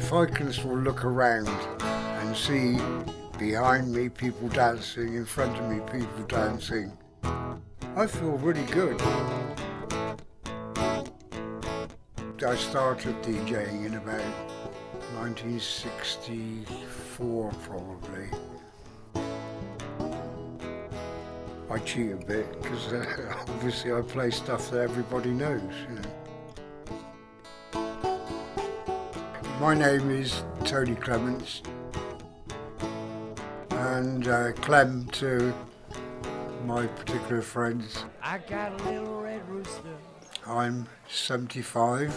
if I can sort of look around and see behind me people dancing, in front of me people dancing, I feel really good. I started DJing in about 1964 probably. I cheat a bit because obviously I play stuff that everybody knows, you know. My name is Tony Clements, and Clem to my particular friends. I got a little red rooster. I'm 75,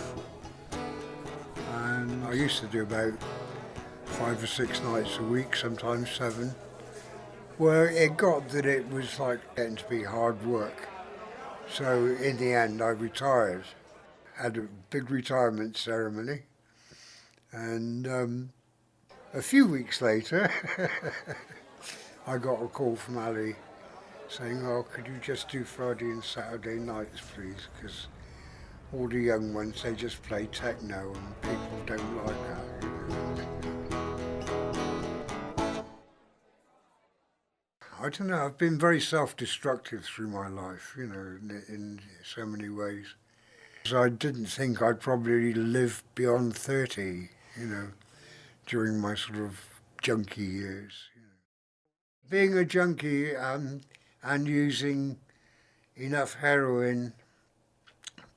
and I used to do about 5 or 6 nights a week, sometimes 7. Well, it got that it was like getting to be hard work. So in the end I retired, had a big retirement ceremony, and a few weeks later I got a call from Ali saying, oh, could you just do Friday and Saturday nights please, because all the young ones, they just play techno and people don't like that, you know. I don't know, I've been very self-destructive through my life, you know, in so many ways. So I didn't think I'd probably live beyond 30, you know, during my sort of junkie years. You know. Being a junkie and using enough heroin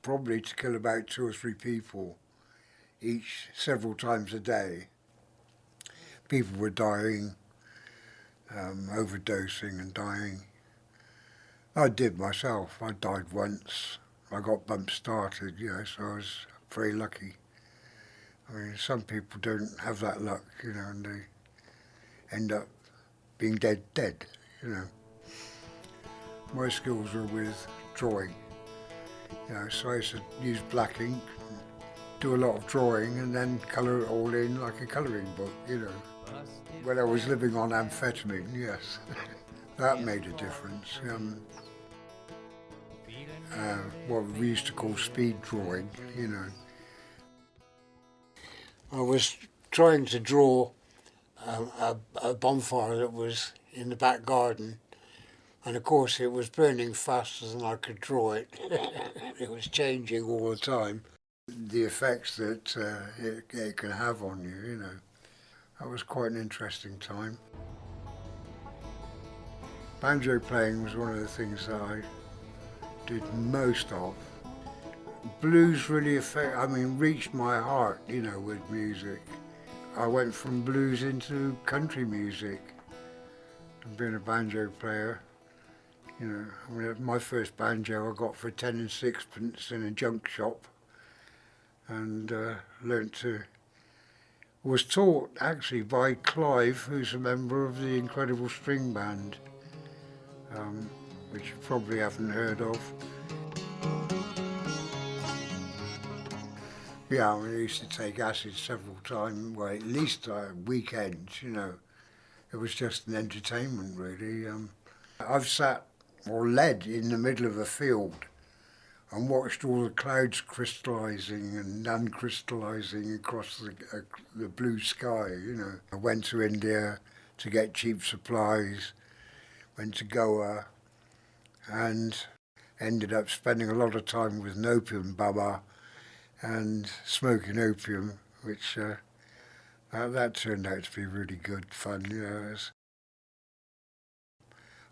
probably to kill about 2 or 3 people each, several times a day. People were dying, overdosing and dying. I did myself. I died once. I got bump started, you know, so I was very lucky. I mean, some people don't have that luck, you know, and they end up being dead, you know. My skills were with drawing, you know, so I used to use black ink, do a lot of drawing and then colour it all in like a colouring book, you know. When I was living on amphetamine, yes, that made a difference. What we used to call speed drawing, you know. I was trying to draw a bonfire that was in the back garden, and of course it was burning faster than I could draw it. It was changing all the time. The effects that it can have on you, you know. That was quite an interesting time. Banjo playing was one of the things that I did most of. Blues really reached my heart, you know, with music. I went from blues into country music and being a banjo player. You know, I mean, my first banjo I got for 10 and 6pence in a junk shop, and was taught actually by Clive, who's a member of the Incredible String Band, which you probably haven't heard of. Yeah, I mean, I used to take acid several times, well, at least weekends, you know. It was just an entertainment, really. I've sat or led in the middle of a field and watched all the clouds crystallising and uncrystallising across the blue sky, you know. I went to India to get cheap supplies, went to Goa, and ended up spending a lot of time with an opium baba and smoking opium, which that turned out to be really good fun, you know.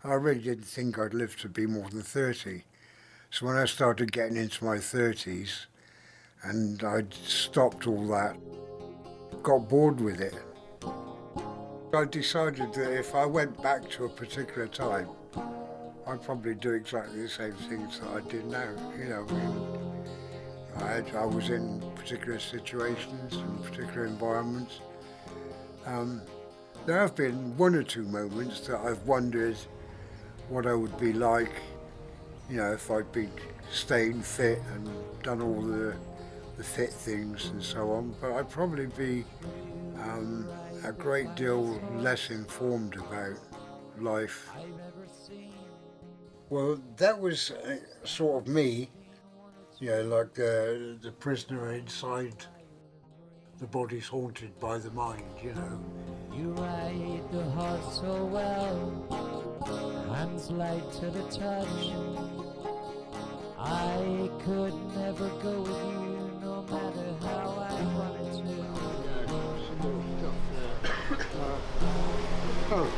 I really didn't think I'd live to be more than 30. So when I started getting into my 30s and I'd stopped all that, got bored with it. I decided that if I went back to a particular time, I'd probably do exactly the same things that I did now, you know. I was in particular situations and particular environments. There have been 1 or 2 moments that I've wondered what I would be like, you know, if I'd been staying fit and done all the fit things and so on. But I'd probably be a great deal less informed about life. Well, that was sort of me, you know, like the prisoner inside the body's haunted by the mind, you know. You ride the horse so well, hands light to the touch. I could never go with you, no matter how I wanted to. Oh,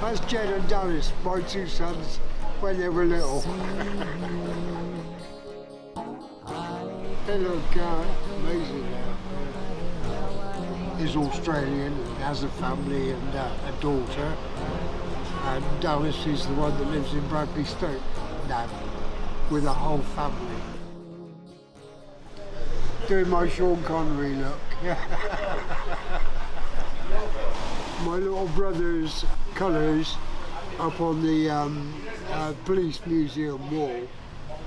that's Jed and Dallas, my two sons, when they were little. They look amazing now. He's Australian, has a family and a daughter. And Dallas is the one that lives in Bradley Stoke now, with a whole family. Doing my Sean Connery look. My little brother's colours up on the police museum wall,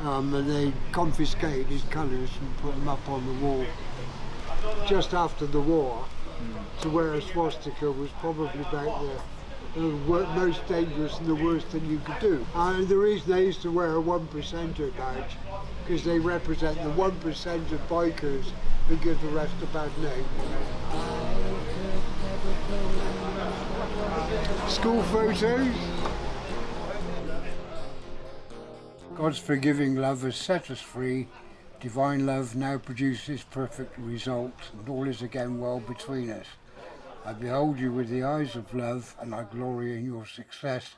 and they confiscated his colours and put them up on the wall just after the war, to where a swastika was probably about the most dangerous and the worst thing you could do. And the reason they used to wear a 1%er badge, because they represent the 1% of bikers who give the rest a bad name. School photos. God's forgiving love has set us free. Divine love now produces perfect results, and all is again well between us. I behold you with the eyes of love, and I glory in your success,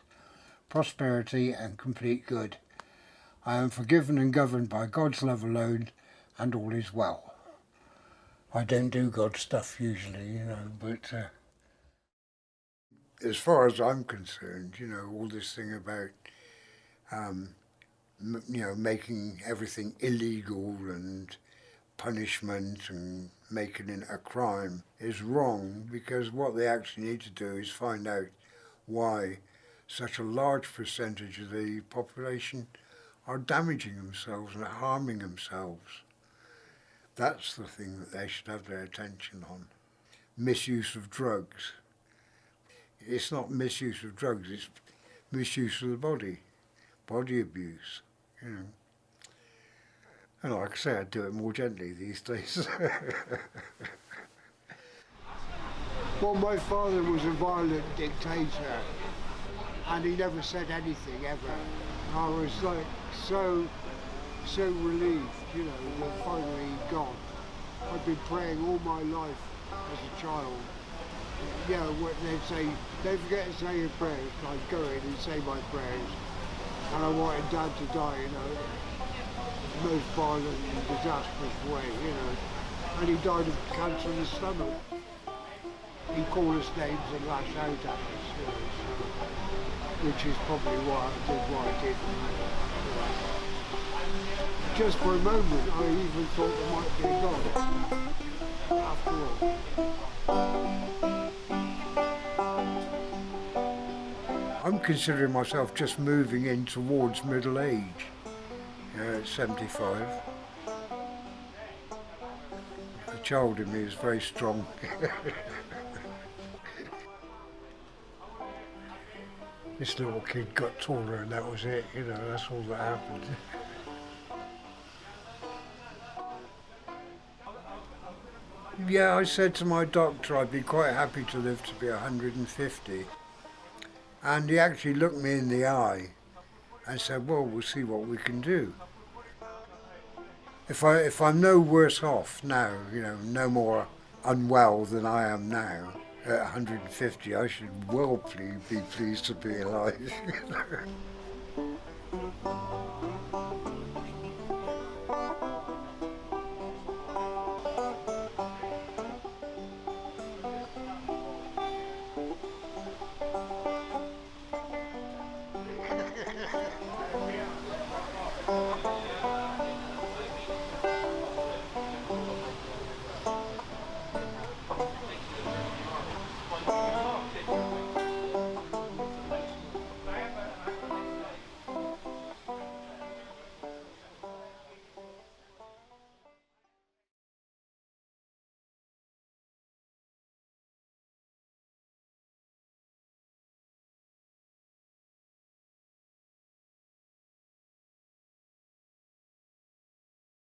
prosperity, and complete good. I am forgiven and governed by God's love alone, and all is well. I don't do God stuff usually, you know, but as far as I'm concerned, you know, all this thing about you know, making everything illegal and punishment and making it a crime is wrong, because what they actually need to do is find out why such a large percentage of the population are damaging themselves and harming themselves. That's the thing that they should have their attention on. Misuse of drugs. It's not misuse of drugs, it's misuse of the body abuse, you know. And like I say, I do it more gently these days. Well, my father was a violent dictator, and he never said anything ever. I was like so relieved, you know, that finally he'd gone. I'd been praying all my life as a child. You know, what they'd say, don't forget to say your prayers. I'd go in and say my prayers. And I wanted Dad to die, you know, the most violent and disastrous way, you know. And he died of cancer in the stomach. He'd call us names and lash out at us, you know, so, which is probably why I did what I did. Just for a moment, I even thought there might be a God, after all. I'm considering myself just moving in towards middle age, at 75. The child in me is very strong. This little kid got taller and that was it, you know, that's all that happened. Yeah, I said to my doctor I'd be quite happy to live to be 150. And he actually looked me in the eye and said, well, we'll see what we can do. If I'm no worse off now, you know, no more unwell than I am now, at 150, I should well be pleased to be alive.